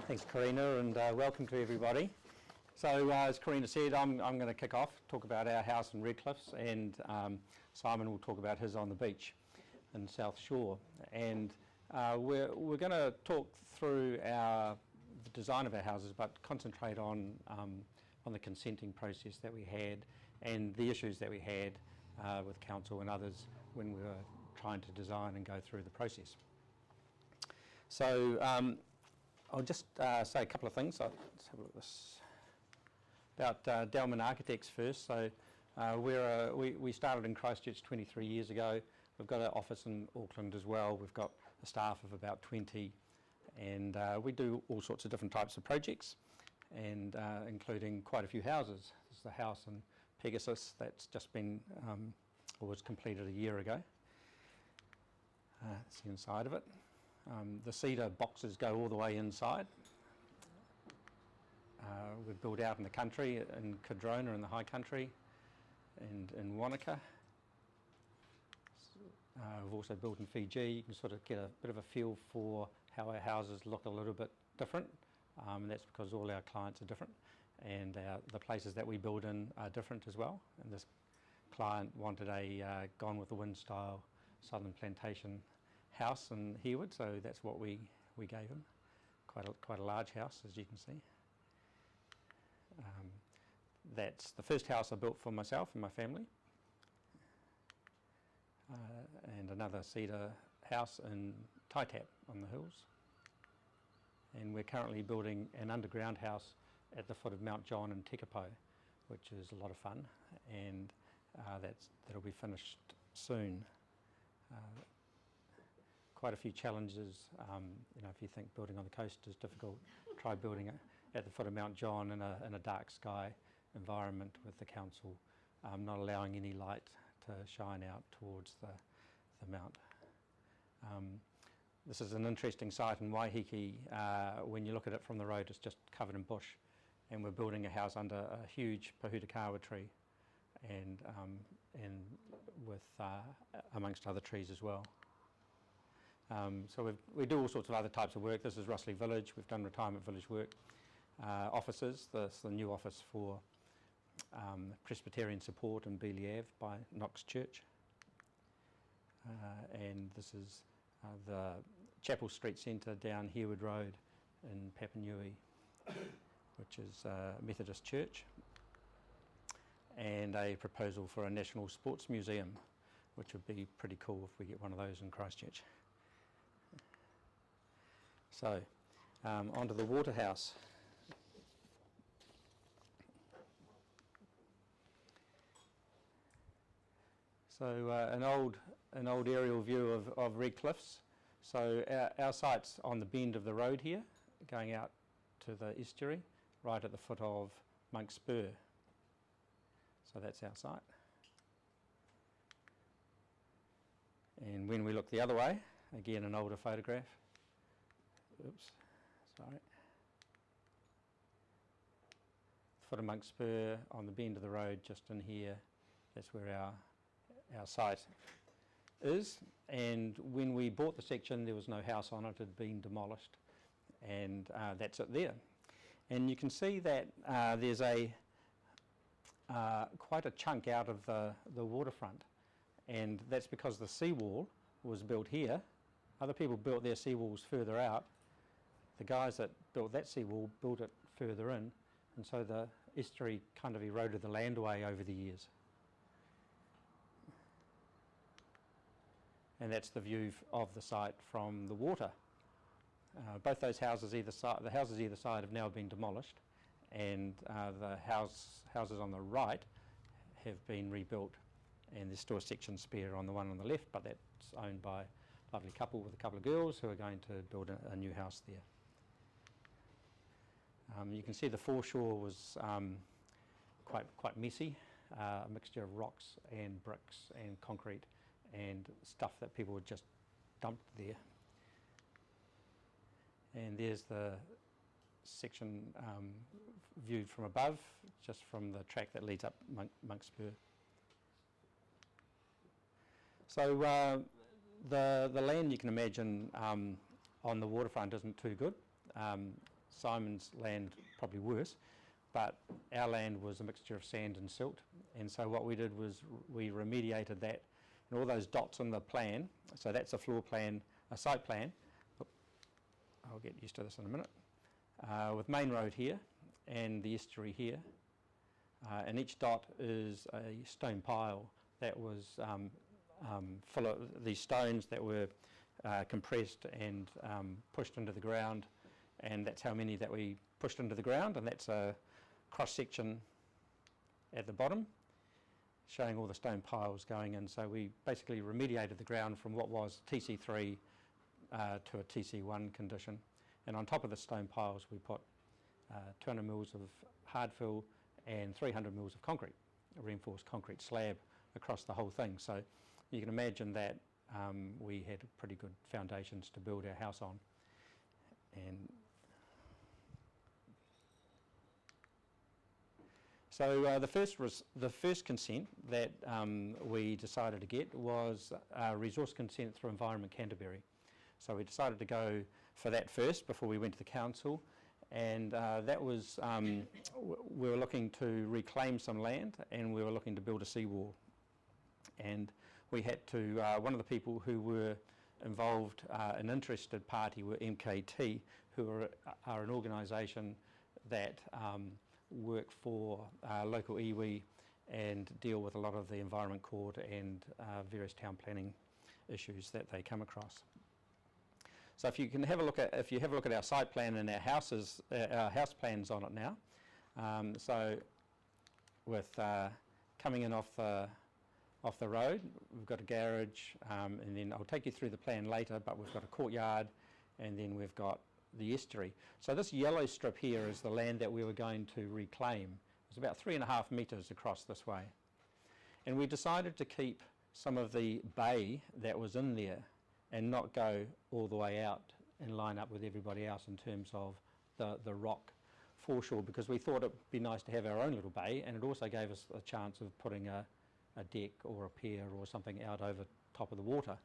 Thanks, Karina, and welcome to everybody. So, as Karina said, I'm going to kick off, talk about our house in Redcliffs, and Simon will talk about his on the beach in South Shore. And we're going to talk through the design of our houses, but concentrate on the consenting process that we had and the issues that we had with council and others when we were trying to design and go through the process. So I'll just say a couple of things. Let's have a look at this. About Dalman Architects first. So we started in Christchurch 23 years ago. We've got an office in Auckland as well. We've got a staff of about 20, and we do all sorts of different types of projects, and including quite a few houses. This is the house in Pegasus that's just been or was completed a year ago. That's the inside of it. The cedar boxes go all the way inside. We've built out in the country, in Cardrona in the high country, and in Wanaka. We've also built in Fiji. You can sort of get a bit of a feel for how our houses look a little bit different, and that's because all our clients are different, and the places that we build in are different as well. And this client wanted a Gone with the Wind style southern plantation house in Hereward, so that's what we gave him. Quite a large house, as you can see. That's the first house I built for myself and my family, and another cedar house in Taitap on the hills. And we're currently building an underground house at the foot of Mount John in Tekapo, which is a lot of fun, and that'll be finished soon. Quite a few challenges. If you think building on the coast is difficult, try building at the foot of Mount John in a dark sky environment with the council not allowing any light to shine out towards the mount. This is an interesting site in Waiheke. When you look at it from the road, it's just covered in bush, and we're building a house under a huge pahutakawa tree, and with amongst other trees as well. So we do all sorts of other types of work. This is Russley Village. We've done retirement village work. Offices, this is the new office for Presbyterian support in Beeley Ave by Knox Church. And this is the Chapel Street Centre down Hereward Road in Papanui, which is a Methodist church. And a proposal for a national sports museum, which would be pretty cool if we get one of those in Christchurch. So, onto the Waterhouse. So, an old aerial view of Redcliffs. So, our site's on the bend of the road here, going out to the estuary, right at the foot of Monk's Spur. So that's our site. And when we look the other way, again an older photograph. Oops, sorry. Foot of Monk's Spur on the bend of the road, just in here. That's where our site is. And when we bought the section, there was no house on it; it had been demolished, and that's it there. And you can see that there's quite a chunk out of the waterfront, and that's because the seawall was built here. Other people built their seawalls further out. The guys that built that seawall built it further in, and so the estuary kind of eroded the land away over the years. And that's the view of the site from the water. Both those houses either side, the houses either side, have now been demolished, and the houses on the right have been rebuilt, and there's still a section spare on the one on the left, but that's owned by a lovely couple with a couple of girls who are going to build a new house there. You can see the foreshore was quite messy, a mixture of rocks and bricks and concrete and stuff that people had just dumped there. And there's the section viewed from above, just from the track that leads up Monk's Spur. So the land, you can imagine, on the waterfront isn't too good. Simon's land probably worse, but our land was a mixture of sand and silt, and so what we did was we remediated that, and all those dots on the plan, so that's a floor plan, a site plan. I'll get used to this in a minute. With Main Road here and the estuary here, and each dot is a stone pile that was full of these stones that were compressed and pushed into the ground, and that's how many that we pushed into the ground, and that's a cross section at the bottom showing all the stone piles going in. So we basically remediated the ground from what was TC3 to a TC1 condition, and on top of the stone piles we put 200 mils of hard fill and 300 mils of concrete, a reinforced concrete slab across the whole thing. So you can imagine that we had pretty good foundations to build our house on. And so the first consent that we decided to get was resource consent through Environment Canterbury. So we decided to go for that first before we went to the council, and that was we were looking to reclaim some land, and we were looking to build a seawall. And we had to, one of the people who were involved, an interested party, were MKT, who are an organisation that work for local iwi and deal with a lot of the Environment Court and various town planning issues that they come across. So if you can have a look at, our site plan and our houses, our house plans on it now. So with coming in off the road, we've got a garage, and then I'll take you through the plan later, but we've got a courtyard, and then we've got the estuary. So this yellow strip here is the land that we were going to reclaim. It's about 3.5 metres across this way. And we decided to keep some of the bay that was in there and not go all the way out and line up with everybody else in terms of the rock foreshore, because we thought it'd be nice to have our own little bay, and it also gave us a chance of putting a deck or a pier or something out over top of the water.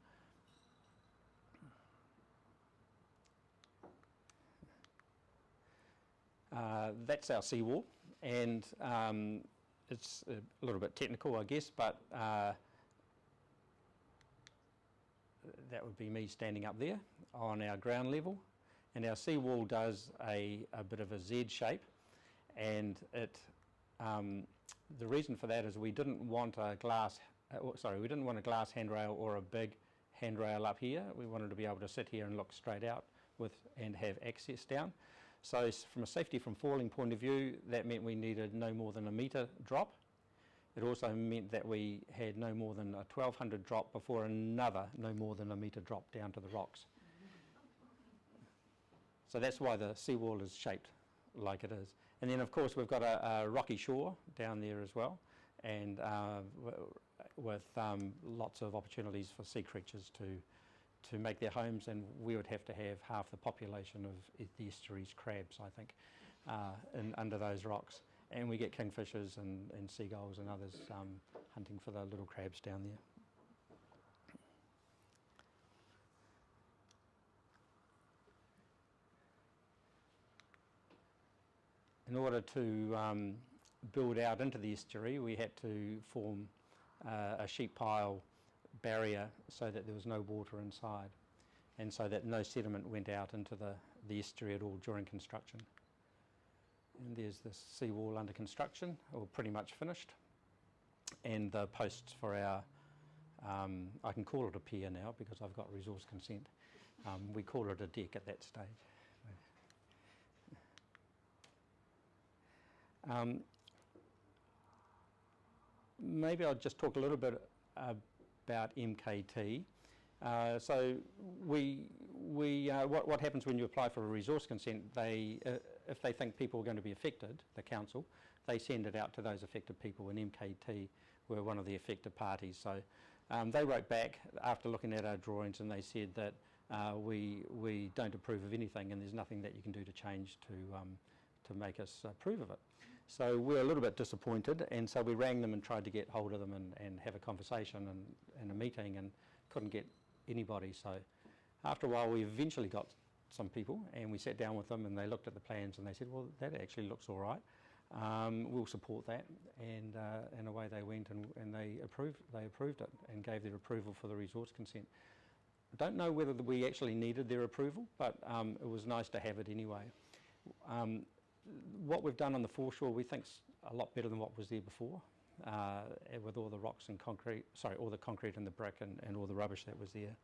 That's our seawall, and it's a little bit technical, I guess, but that would be me standing up there on our ground level, and our seawall does a bit of a Z shape, and it the reason for that is we didn't want a glass handrail or a big handrail up here. We wanted to be able to sit here and look straight out and have access down. So from a safety from falling point of view, that meant we needed no more than a metre drop. It also meant that we had no more than a 1200 drop before another no more than a metre drop down to the rocks. So that's why the seawall is shaped like it is. And then of course we've got a rocky shore down there as well, and with lots of opportunities for sea creatures to make their homes, and we would have to have half the population of the estuary's crabs, I think, under those rocks. And we get kingfishers and seagulls and others hunting for the little crabs down there. In order to build out into the estuary, we had to form a sheet pile barrier so that there was no water inside, and so that no sediment went out into the estuary at all during construction. And there's this seawall under construction, or pretty much finished, and the posts for our, I can call it a pier now because I've got resource consent. We call it a deck at that stage. Maybe I'll just talk a little bit about MKT. So what happens when you apply for a resource consent, if they think people are going to be affected, the council, they send it out to those affected people, and MKT were one of the affected parties. So they wrote back after looking at our drawings, and they said that we don't approve of anything, and there's nothing that you can do to change to make us approve of it. So we're a little bit disappointed, and so we rang them and tried to get hold of them and have a conversation and a meeting, and couldn't get anybody. So after a while we eventually got some people, and we sat down with them and they looked at the plans and they said, well, that actually looks all right. We'll support that, and away they went, and they approved it and gave their approval for the resource consent. I don't know whether we actually needed their approval, but it was nice to have it anyway. What we've done on the foreshore we think's a lot better than what was there before, with all the rocks and concrete, sorry, all the concrete and the brick and all the rubbish that was there.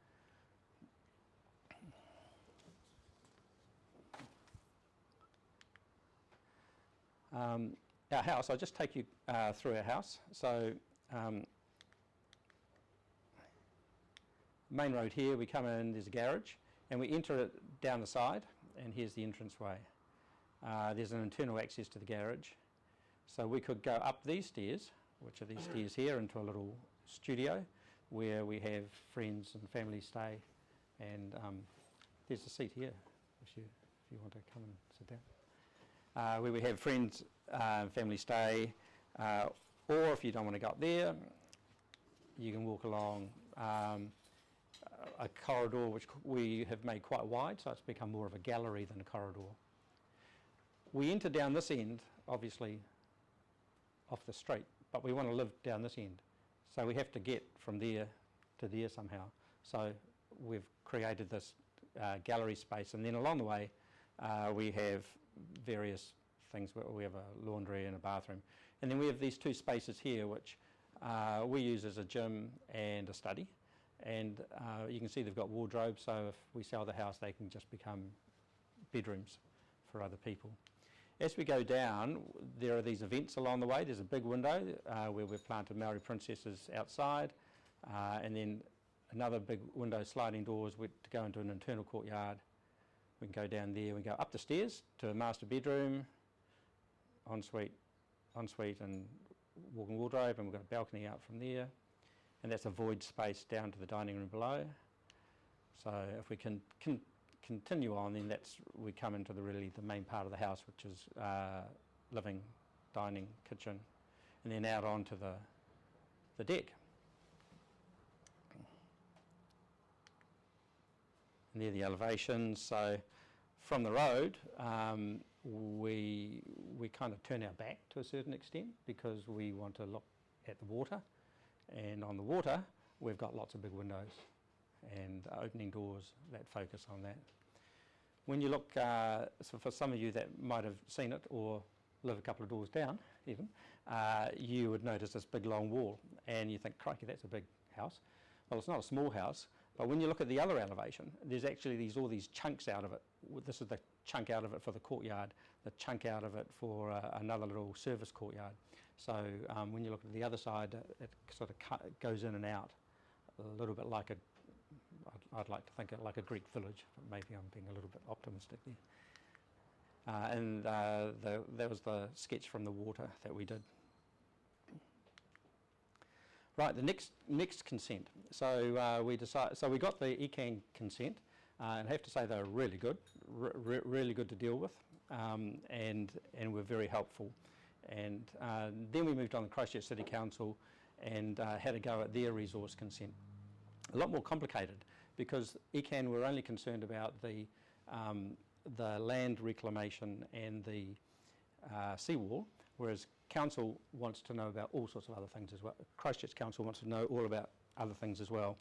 Our house, I'll just take you through our house. So main road here, we come in, there's a garage, and we enter it down the side, and here's the entranceway. There's an internal access to the garage. So we could go up these stairs, which are these stairs here, into a little studio where we have friends and family stay, and there's a seat here if you want to come and sit down. Where we have friends, family stay, or if you don't want to go up there, you can walk along a corridor which we have made quite wide, so it's become more of a gallery than a corridor. We enter down this end, obviously off the street, but we want to live down this end, so we have to get from there to there somehow. So we've created this gallery space, and then along the way we have various things. We have a laundry and a bathroom, and then we have these two spaces here which we use as a gym and a study, and you can see they've got wardrobes, so if we sell the house they can just become bedrooms for other people. As we go down, there are these events along the way. There's a big window where we've planted Maori princesses outside, and then another big window, sliding doors to go into an internal courtyard. We can go down there, we go up the stairs to a master bedroom, ensuite and walk-in wardrobe, and we've got a balcony out from there, and that's a void space down to the dining room below. So if we can continue on, then we come into the main part of the house, which is living, dining, kitchen, and then out onto the deck. And there are the elevations. So from the road, we kind of turn our back to a certain extent because we want to look at the water, and on the water we've got lots of big windows and opening doors that focus on that. When you look, so for some of you that might have seen it or live a couple of doors down even, you would notice this big long wall and you think, crikey, that's a big house. Well, it's not a small house, but when you look at the other elevation, there's actually all these chunks out of it. This is the chunk out of it for the courtyard, the chunk out of it for another little service courtyard. So when you look at the other side, it sort of goes in and out, a little bit like I'd like to think it like a Greek village, but maybe I'm being a little bit optimistic there. And that was the sketch from the water that we did. Right, the next consent. So we got the ECAN consent, and I have to say they were really good, really good to deal with, and were very helpful. And then we moved on to Christchurch City Council and had a go at their resource consent. A lot more complicated because ECAN were only concerned about the land reclamation and the seawall, whereas Council wants to know about all sorts of other things as well. Christchurch Council wants to know all about other things as well.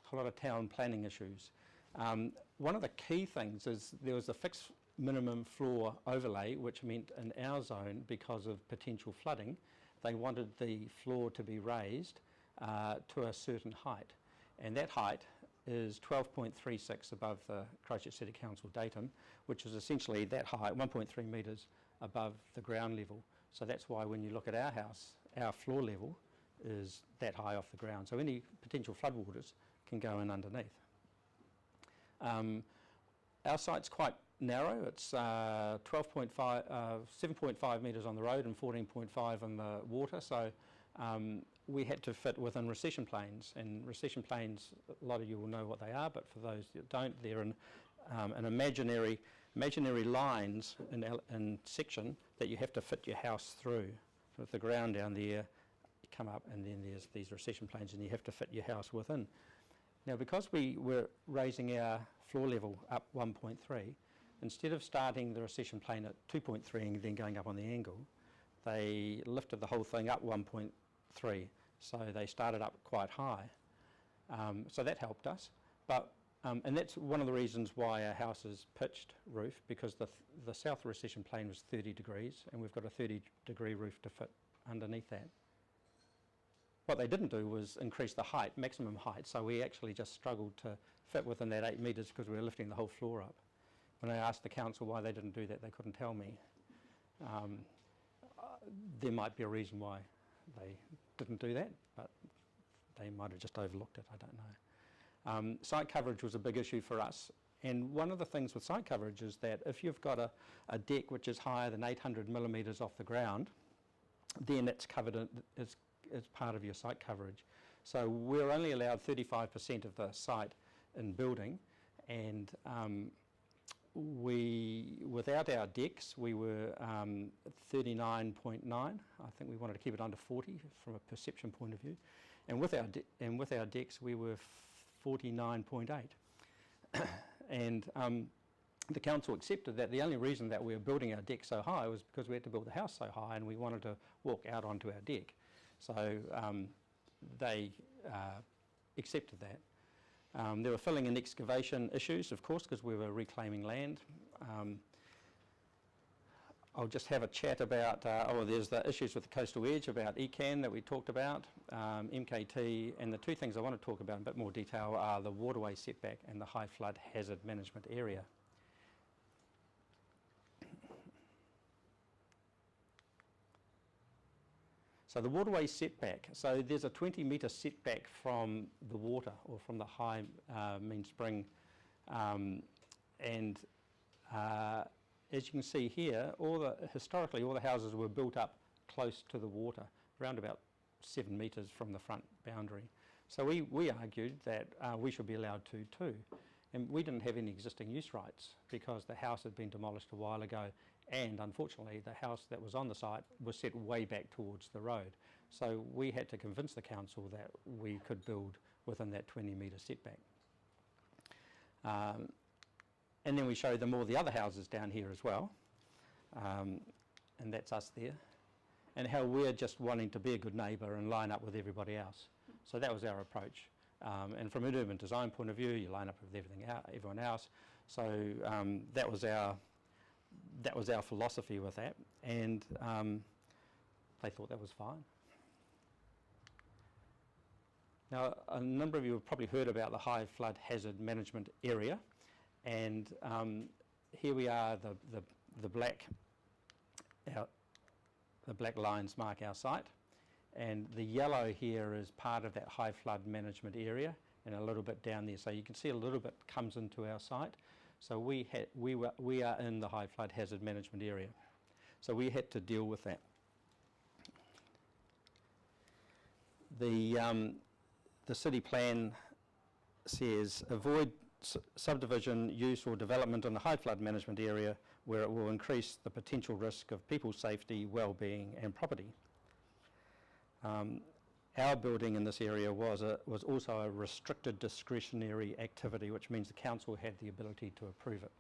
A whole lot of town planning issues. One of the key things is there was a fixed minimum floor overlay, which meant in our zone, because of potential flooding, they wanted the floor to be raised to a certain height. And that height is 12.36 above the Christchurch City Council datum, which is essentially that high, 1.3 metres above the ground level. So that's why when you look at our house, our floor level is that high off the ground. So any potential floodwaters can go in underneath. Our site's quite narrow. It's 7.5 metres on the road and 14.5 on the water. So we had to fit within recession planes, and recession planes, a lot of you will know what they are, but for those that don't, they're an imaginary lines in section that you have to fit your house through. So with the ground down there, you come up and then there's these recession planes and you have to fit your house within. Now, because we were raising our floor level up 1.3, instead of starting the recession plane at 2.3 and then going up on the angle, they lifted the whole thing up 1.3, so they started up quite high. So that helped us, but and that's one of the reasons why our house is pitched roof, because the south recession plane was 30 degrees and we've got a 30-degree roof to fit underneath that. What they didn't do was increase the height, maximum height, so we actually just struggled to fit within that 8 metres because we were lifting the whole floor up. When I asked the council why they didn't do that, they couldn't tell me. There might be a reason why they didn't do that, but they might have just overlooked it, I don't know. Site coverage was a big issue for us, and one of the things with site coverage is that if you've got a deck which is higher than 800 millimetres off the ground, then it's covered as part of your site coverage. So we're only allowed 35% of the site in building, and without our decks, we were 39.9. I think we wanted to keep it under 40 from a perception point of view. And with our decks, we were 49.8. And the council accepted that the only reason that we were building our deck so high was because we had to build the house so high and we wanted to walk out onto our deck. So they accepted that. There were filling and excavation issues, of course, because we were reclaiming land. I'll just have a chat about, there's the issues with the coastal edge, about ECAN that we talked about, MKT, and the two things I want to talk about in a bit more detail are the Waterways setback and the high flood hazard management area. So the Waterways setback, so there's a 20-metre setback from the water or from the high mean spring, and as you can see here, historically all the houses were built up close to the water, around about 7 metres from the front boundary. So we argued that we should be allowed to too. And we didn't have any existing use rights because the house had been demolished a while ago, and unfortunately the house that was on the site was set way back towards the road. So we had to convince the council that we could build within that 20-metre setback. And then we showed them all the other houses down here as well, and that's us there, and how we're just wanting to be a good neighbour and line up with everybody else. So that was our approach. And from an urban design point of view, you line up with everyone else. So that was our philosophy with that, and they thought that was fine. Now, a number of you have probably heard about the high flood hazard management area, and here we are. The black lines mark our site, and the yellow here is part of that high flood management area, and a little bit down there. So you can see a little bit comes into our site. So we are in the high flood hazard management area. So we had to deal with that. The city plan says avoid subdivision, use or development in the high flood management area where it will increase the potential risk of people's safety, well-being and property. Our building in this area was also a restricted discretionary activity, which means the council had the ability to approve it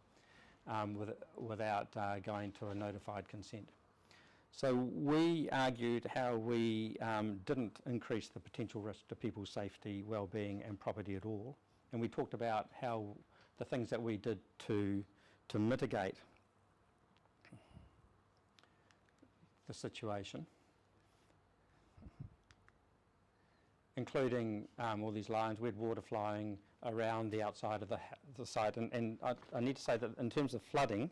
without going to a notified consent. So we argued how we didn't increase the potential risk to people's safety, well-being and property at all. And we talked about how the things that we did to mitigate the situation, including all these lines. We had water flowing around the outside of the site. And I need to say that in terms of flooding,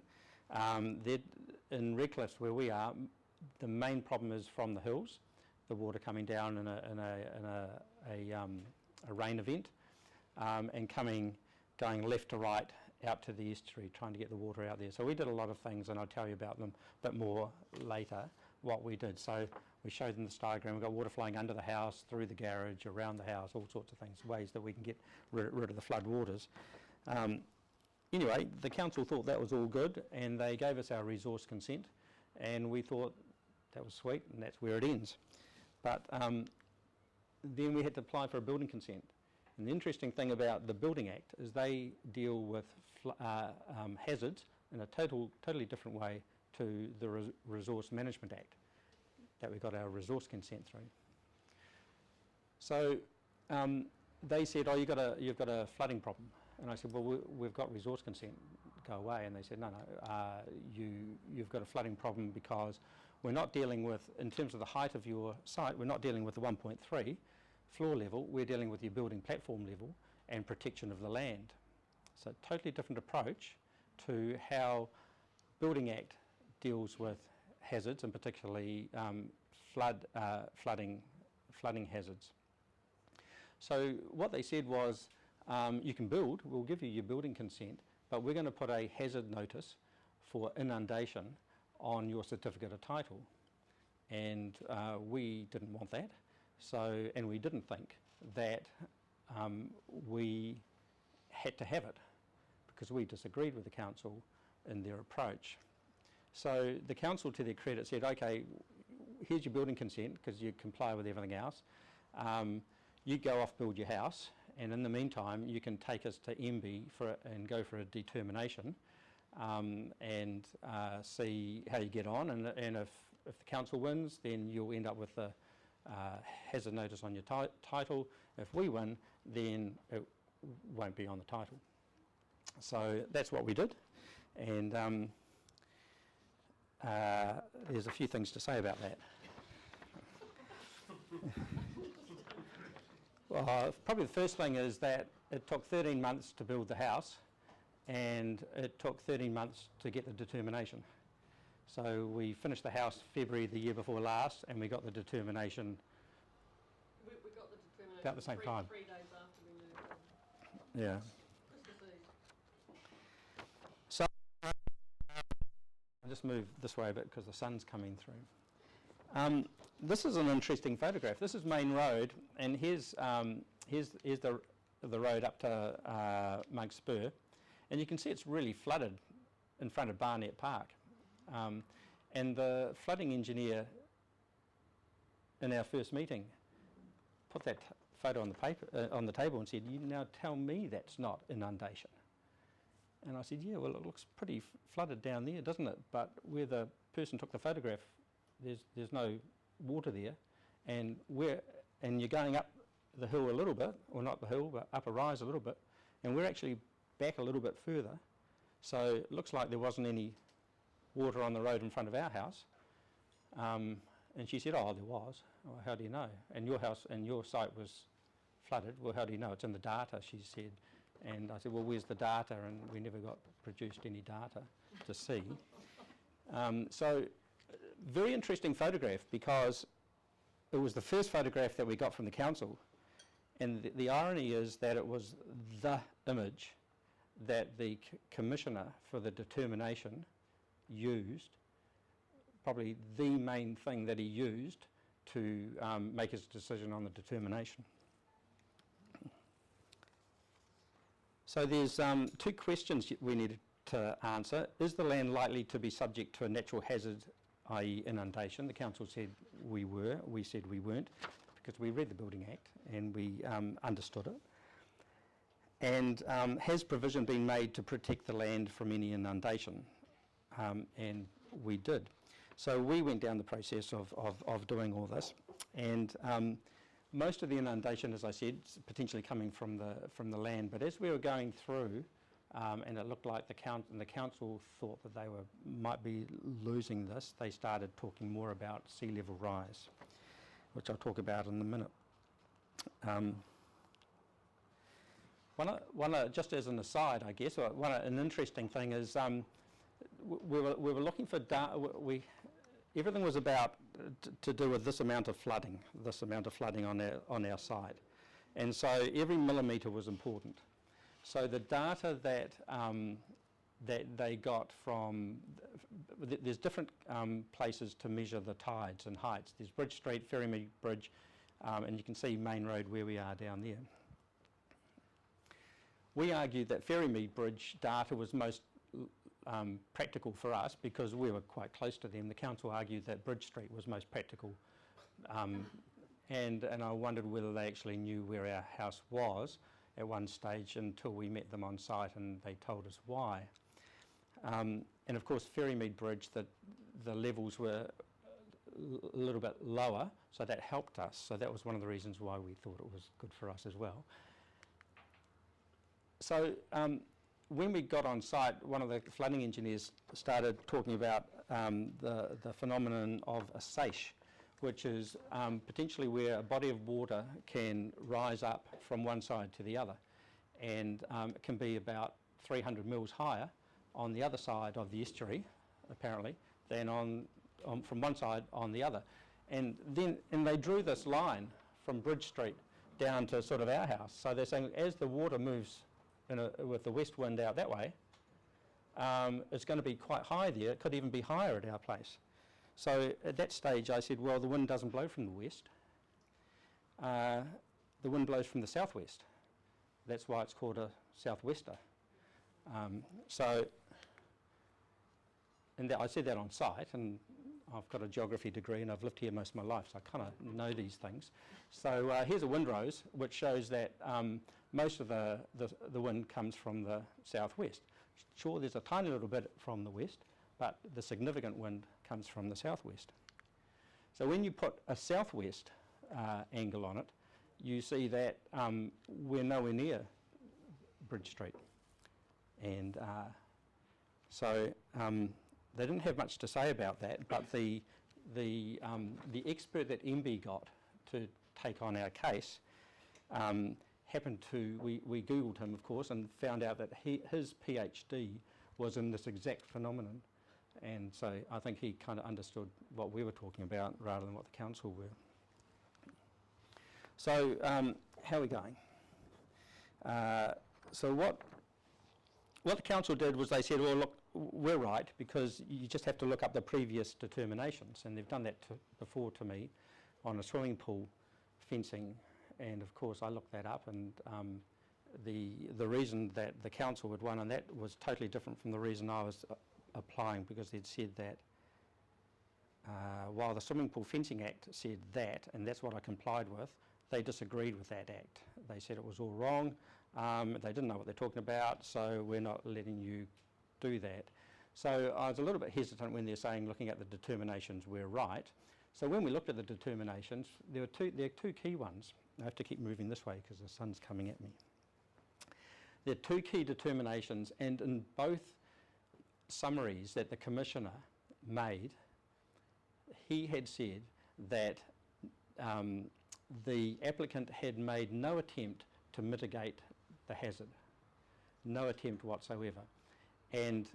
in Redcliffs where we are, the main problem is from the hills, the water coming down in a rain event, and going left to right out to the estuary, trying to get the water out there. So we did a lot of things, and I'll tell you about them a bit more later, what we did. So we showed them this diagram. We've got water flowing under the house, through the garage, around the house, all sorts of things, ways that we can get rid of the flood waters. Anyway, the council thought that was all good, and they gave us our resource consent, and we thought that was sweet, and that's where it ends. But then we had to apply for a building consent, And the interesting thing about the Building Act is they deal with hazards in a totally different way to the Resource Management Act that we got our resource consent through. So they said, oh, you've got a flooding problem. And I said, well, we've got resource consent, go away. And they said, no, you've got a flooding problem because we're not dealing with, in terms of the height of your site, we're not dealing with the 1.3 floor level, we're dealing with your building platform level and protection of the land. So totally different approach to how Building Act deals with hazards, and particularly flooding hazards. So what they said was, you can build, we'll give you your building consent, but we're going to put a hazard notice for inundation on your certificate of title. And we didn't want that. So, and we didn't think that we had to have it because we disagreed with the council in their approach. So the council, to their credit, said, okay, here's your building consent because you comply with everything else. You go off, build your house, and in the meantime you can take us to MBIE and go for a determination and see how you get on, and if the council wins, then you'll end up with the hazard notice on your title. If we win, then it won't be on the title. So that's what we did, and there's a few things to say about that. Well, probably the first thing is that it took 13 months to build the house, and it took 13 months to get the determination. So we finished the house February the year before last, and we got the determination. We got the determination about the same time. 3 days after we moved in. Yeah. Christmas Eve. So I'll just move this way a bit because the sun's coming through. This is an interesting photograph. This is Main Road, and here's the road up to Monk's Spur, and you can see it's really flooded in front of Barnett Park. And the flooding engineer in our first meeting put that photo on the table and said, "You now tell me that's not inundation." And I said, "Yeah, well, it looks pretty flooded down there, doesn't it? But where the person took the photograph, there's no water there, and you're going up the hill a little bit, or not the hill, but up a rise a little bit, and we're actually back a little bit further. So it looks like there wasn't any water on the road in front of our house." And she said, "Oh, there was." "Well, how do you know? And your house and your site was flooded." "Well, how do you know?" "It's in the data," she said. And I said, "Well, where's the data?" And we never got produced any data to see. So very interesting photograph, because it was the first photograph that we got from the council, and the irony is that it was the image that the commissioner for the determination used, probably the main thing that he used to make his decision on the determination. So there's two questions we needed to answer. Is the land likely to be subject to a natural hazard, i.e. inundation? The council said we were. We said we weren't, because we read the Building Act and we understood it. And has provision been made to protect the land from any inundation? And we did. So we went down the process of doing all this, and most of the inundation, as I said, is potentially coming from the land. But as we were going through, and it looked like the council thought that they might be losing this, they started talking more about sea level rise, which I'll talk about in a minute. Just as an aside, I guess, an interesting thing is we were looking for data. Everything was about to do with this amount of flooding on our site, and so every millimetre was important. So the data that they got from, there's different places to measure the tides and heights. There's Bridge Street, Ferrymead Bridge, and you can see Main Road where we are down there. We argued that Ferrymead Bridge data was most practical for us because we were quite close to them. The council argued that Bridge Street was most practical and I wondered whether they actually knew where our house was at one stage until we met them on site and they told us why. And of course, Ferrymead Bridge, the levels were a little bit lower, so that helped us. So that was one of the reasons why we thought it was good for us as well. So when we got on site, one of the flooding engineers started talking about the phenomenon of a seiche, which is potentially where a body of water can rise up from one side to the other, and it can be about 300 mils higher on the other side of the estuary, apparently, than from one side on the other. And they drew this line from Bridge Street down to sort of our house. So they're saying as the water moves with the west wind out that way, it's going to be quite high there. It could even be higher at our place. So at that stage I said, well, the wind doesn't blow from the west. The wind blows from the southwest. That's why it's called a southwester. And I said that on site, and I've got a geography degree and I've lived here most of my life, so I kind of know these things. So here's a windrose which shows that most of the wind comes from the southwest. Sure, there's a tiny little bit from the west, but the significant wind comes from the southwest. So when you put a southwest angle on it, you see that we're nowhere near Bridge Street. And so they didn't have much to say about that, but the expert that MB got to take on our case happened to, we Googled him, of course, and found out that his PhD was in this exact phenomenon. And so I think he kind of understood what we were talking about rather than what the council were. So how are we going? So what the council did was they said, well, look, we're right, because you just have to look up the previous determinations, and they've done that before to me on a swimming pool fencing, and of course I looked that up, and the reason that the council had won on that was totally different from the reason I was applying, because they'd said that while the Swimming Pool Fencing Act said that, and that's what I complied with, they disagreed with that act. They said it was all wrong, they didn't know what they're talking about, so we're not letting you do that. So I was a little bit hesitant when they're saying looking at the determinations we're right. So when we looked at the determinations, there are two key ones. I have to keep moving this way because the sun's coming at me. There are two key determinations, and in both summaries that the Commissioner made, he had said that the applicant had made no attempt to mitigate the hazard, no attempt whatsoever. And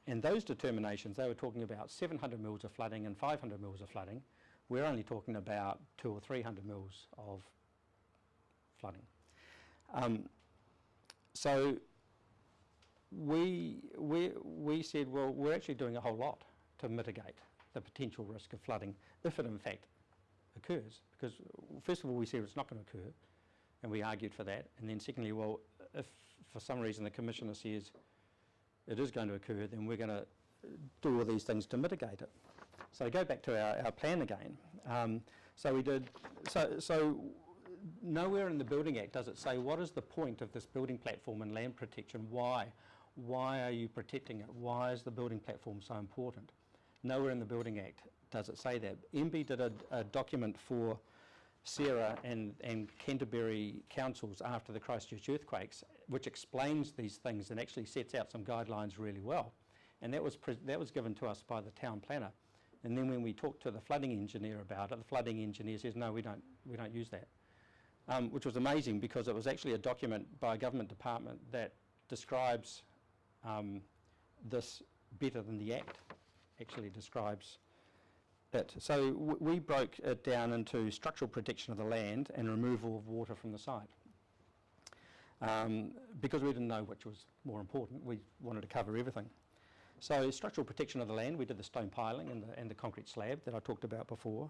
those determinations, they were talking about 700 mils of flooding and 500 mils of flooding. We're only talking about 200 or 300 mils of flooding. So we said, well, we're actually doing a whole lot to mitigate the potential risk of flooding if it in fact occurs. Because first of all, we said it's not going to occur, and we argued for that. And then secondly, well, if for some reason the Commissioner says it is going to occur, then we're going to do all these things to mitigate it. So go back to our plan again. So we did, so nowhere in the Building Act does it say what is the point of this building platform and land protection. Why are you protecting it? Why is the building platform so important? Nowhere in the Building Act does it say that. MB did a document for Sarah and Canterbury councils after the Christchurch earthquakes, which explains these things and actually sets out some guidelines really well. And that was given to us by the town planner. And then when we talked to the flooding engineer about it, the flooding engineer says, no, we don't use that. Which was amazing, because it was actually a document by a government department that describes this better than the Act actually describes it. So we broke it down into structural protection of the land and removal of water from the site. Because we didn't know which was more important, we wanted to cover everything. So structural protection of the land, we did the stone piling and the concrete slab that I talked about before.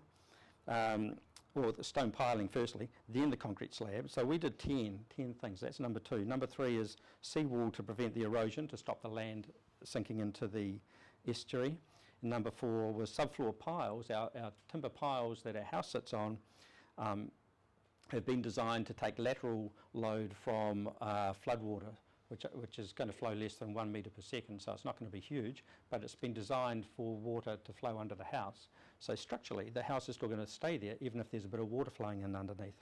Or the stone piling firstly, then the concrete slab. So we did 10 things, that's number 2. Number 3 is seawall to prevent the erosion, to stop the land sinking into the estuary. And number 4 was subfloor piles, our timber piles that our house sits on, have been designed to take lateral load from floodwater, which is going to flow less than 1 metre per second, so it's not going to be huge, but it's been designed for water to flow under the house. So structurally, the house is still going to stay there, even if there's a bit of water flowing in underneath.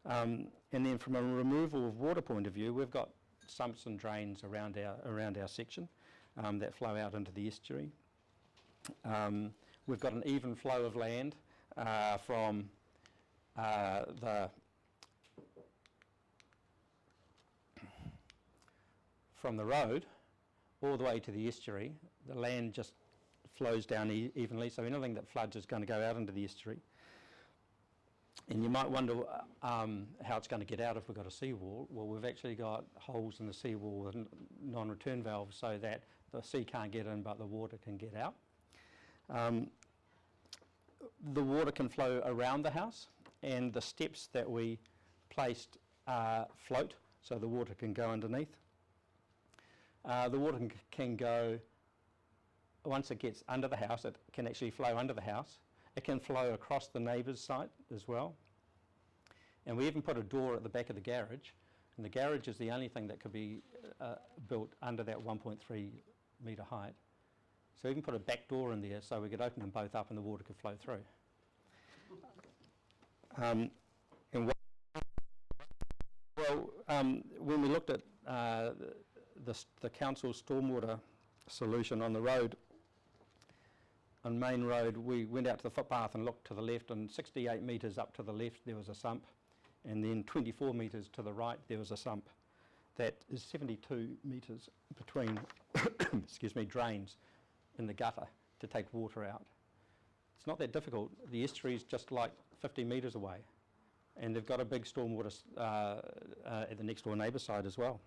And then from a removal of water point of view, we've got sumps and drains around our section that flow out into the estuary. We've got an even flow of land from the road all the way to the estuary. The land just flows down evenly, so anything that floods is going to go out into the estuary. And you might wonder how it's going to get out if we've got a seawall. Well, we've actually got holes in the seawall with non-return valves so that the sea can't get in but the water can get out. The water can flow around the house, and the steps that we placed float so the water can go underneath. The water can go, once it gets under the house, it can actually flow under the house. It can flow across the neighbour's site as well. And we even put a door at the back of the garage, and the garage is the only thing that could be built under that 1.3 metre height. So we even put a back door in there so we could open them both up and the water could flow through. When we looked at the council's stormwater solution on the road, on Main Road, we went out to the footpath and looked to the left, and 68 metres up to the left there was a sump, and then 24 metres to the right there was a sump. That is 72 metres between excuse me, drains in the gutter to take water out. It's not that difficult. The estuary is just like 50 metres away, and they've got a big stormwater at the next door neighbour side as well.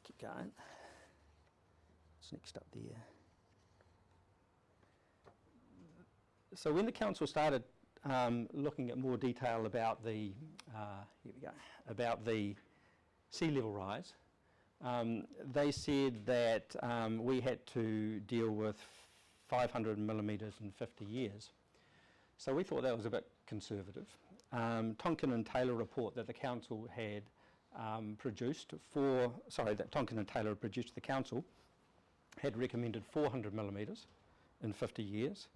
Keep going. What's next up there? So when the council started looking at more detail about the about the sea level rise, they said that we had to deal with 500 millimetres in 50 years. So we thought that was a bit conservative. Tonkin and Taylor report that the council had that Tonkin and Taylor produced to the council had recommended 400 millimetres in 50 years.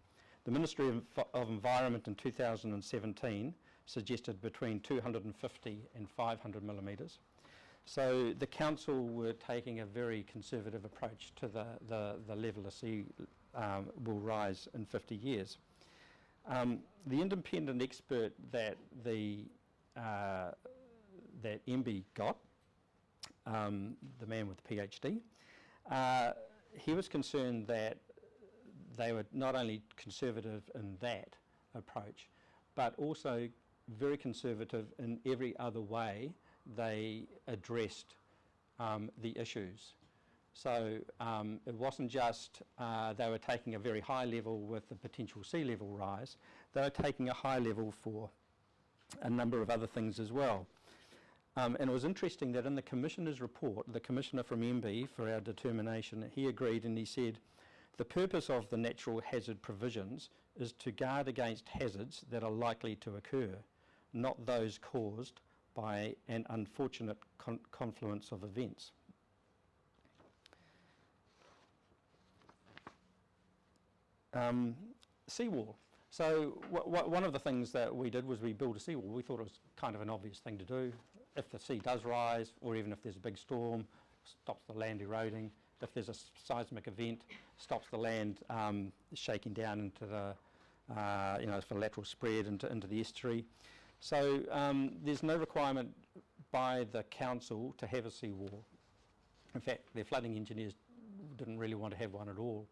The Ministry of Environment in 2017 suggested between 250 and 500 millimetres. So the council were taking a very conservative approach to the level of sea will rise in 50 years. The independent expert that that MBIE got, the man with the PhD, he was concerned that they were not only conservative in that approach, but also very conservative in every other way they addressed the issues. So it wasn't just they were taking a very high level with the potential sea level rise, they were taking a high level for a number of other things as well. And it was interesting that in the Commissioner's report, the Commissioner from MBIE for our determination, he agreed and he said, the purpose of the natural hazard provisions is to guard against hazards that are likely to occur, not those caused by an unfortunate confluence of events. Seawall. So one of the things that we did was we built a seawall. We thought it was kind of an obvious thing to do. If the sea does rise, or even if there's a big storm, stops the land eroding. If there's a seismic event, stops the land shaking down into the, for lateral spread into the estuary. So there's no requirement by the council to have a seawall. In fact, their flooding engineers didn't really want to have one at all.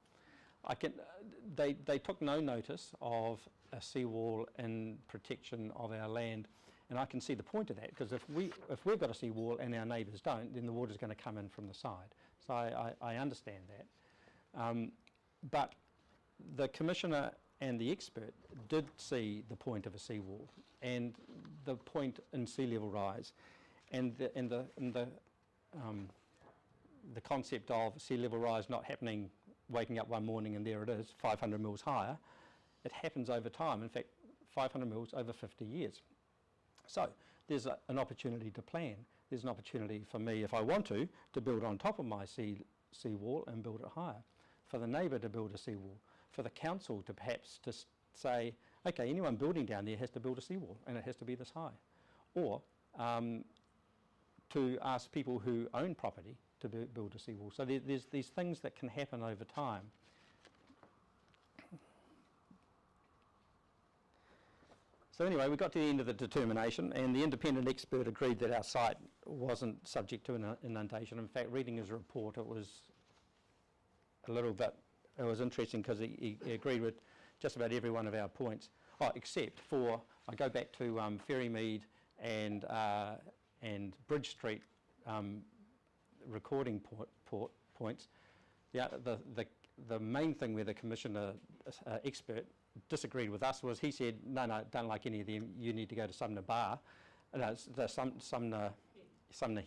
They took no notice of a seawall in protection of our land, and I can see the point of that, because if we've got a seawall and our neighbours don't, then the water's going to come in from the side. So I understand that. But the Commissioner and the expert did see the point of a seawall and the point in sea level rise, and the concept of sea level rise not happening waking up one morning and there it is, 500 mils higher. It happens over time. In fact, 500 mils over 50 years. So there's an opportunity to plan. There's an opportunity for me, if I want to build on top of my seawall and build it higher. For the neighbour to build a seawall. For the council to perhaps just say, okay, anyone building down there has to build a seawall and it has to be this high. Or to ask people who own property to build a seawall. So there's these things that can happen over time. So anyway, we got to the end of the determination and the independent expert agreed that our site wasn't subject to an inundation. In fact, reading his report, it was a little bit, it was interesting because he agreed with just about every one of our points, except for, I go back to Ferrymead and Bridge Street recording points. The main thing where the commissioner expert disagreed with us was he said, no, don't like any of them, you need to go to Sumner Bar, Sumner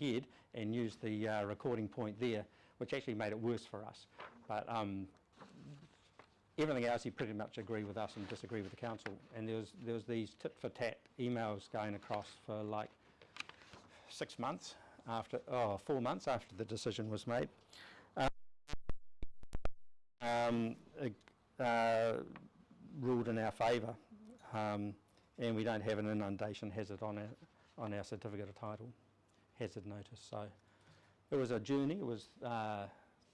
Head and use the recording point there, which actually made it worse for us. But everything else he pretty much agreed with us and disagreed with the council. And there was these tit for tat emails going across for like 6 months after, 4 months after the decision was made. Ruled in our favour, and we don't have an inundation hazard on our certificate of title hazard notice. So it was a journey. It was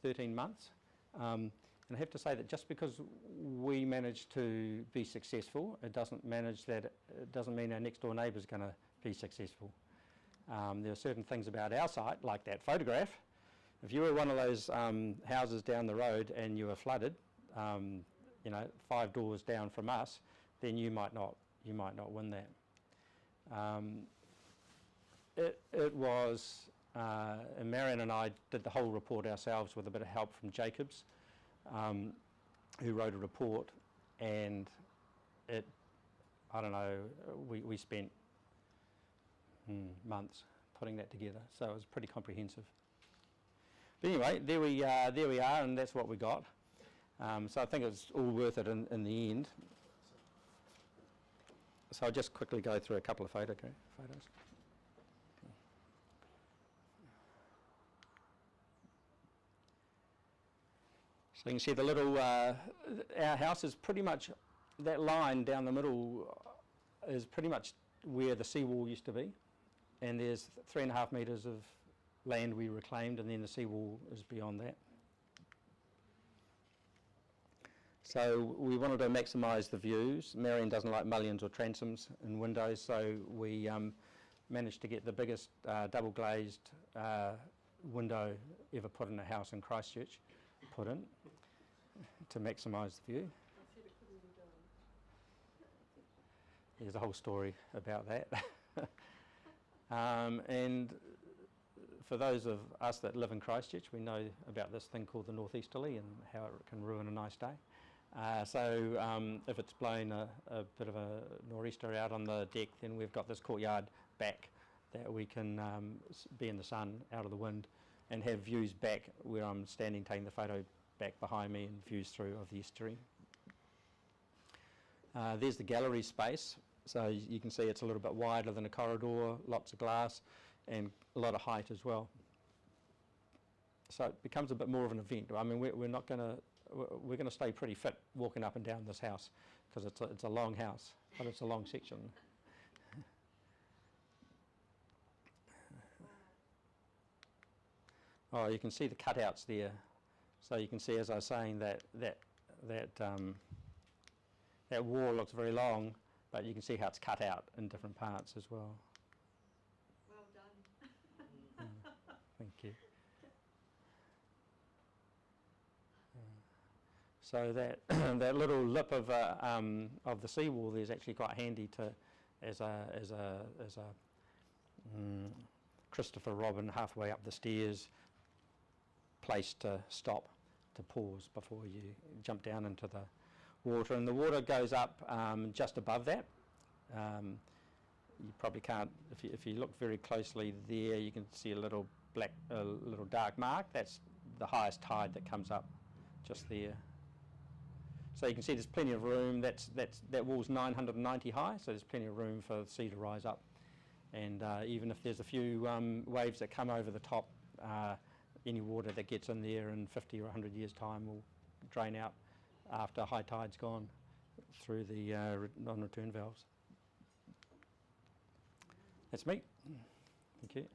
13 months, and I have to say that just because we managed to be successful, it doesn't mean our next door neighbour is going to be successful. There are certain things about our site, like that photograph. If you were one of those houses down the road and you were flooded, 5 doors down from us, then you might not win that. It was, and Marion and I did the whole report ourselves with a bit of help from Jacobs, who wrote a report, and we spent months putting that together, so it was pretty comprehensive. But anyway, there we are, and that's what we got. So I think it's all worth it in the end. So I'll just quickly go through a couple of photos. So you can see the little, our house is pretty much, that line down the middle is pretty much where the seawall used to be. And there's 3.5 metres of land we reclaimed, and then the seawall is beyond that. So we wanted to maximise the views. Marion doesn't like mullions or transoms in windows, so we managed to get the biggest double glazed window ever put in a house in Christchurch, put in to maximise the view. There's a whole story about that. And for those of us that live in Christchurch, we know about this thing called the northeasterly and how it can ruin a nice day. So if it's blowing a bit of a nor'easter out on the deck, then we've got this courtyard back that we can be in the sun, out of the wind, and have views back where I'm standing taking the photo back behind me and views through of the estuary. There's the gallery space. So you can see it's a little bit wider than a corridor, lots of glass, and a lot of height as well. So it becomes a bit more of an event. I mean, we're going to stay pretty fit walking up and down this house because it's a long house, but it's a long section. Oh, you can see the cutouts there. So you can see, as I was saying, that wall looks very long, but you can see how it's cut out in different parts as well. Well done. Thank you. So that that little lip of the seawall there is actually quite handy as a Christopher Robin halfway up the stairs place to stop, to pause before you jump down into the water. And the water goes up just above that. You probably can't, if you look very closely there, you can see a little dark mark. That's the highest tide that comes up just there. So you can see there's plenty of room. That wall's 990 high, so there's plenty of room for the sea to rise up. And even if there's a few waves that come over the top, any water that gets in there in 50 or 100 years' time will drain out after high tide's gone through the non-return valves. That's me. Thank you.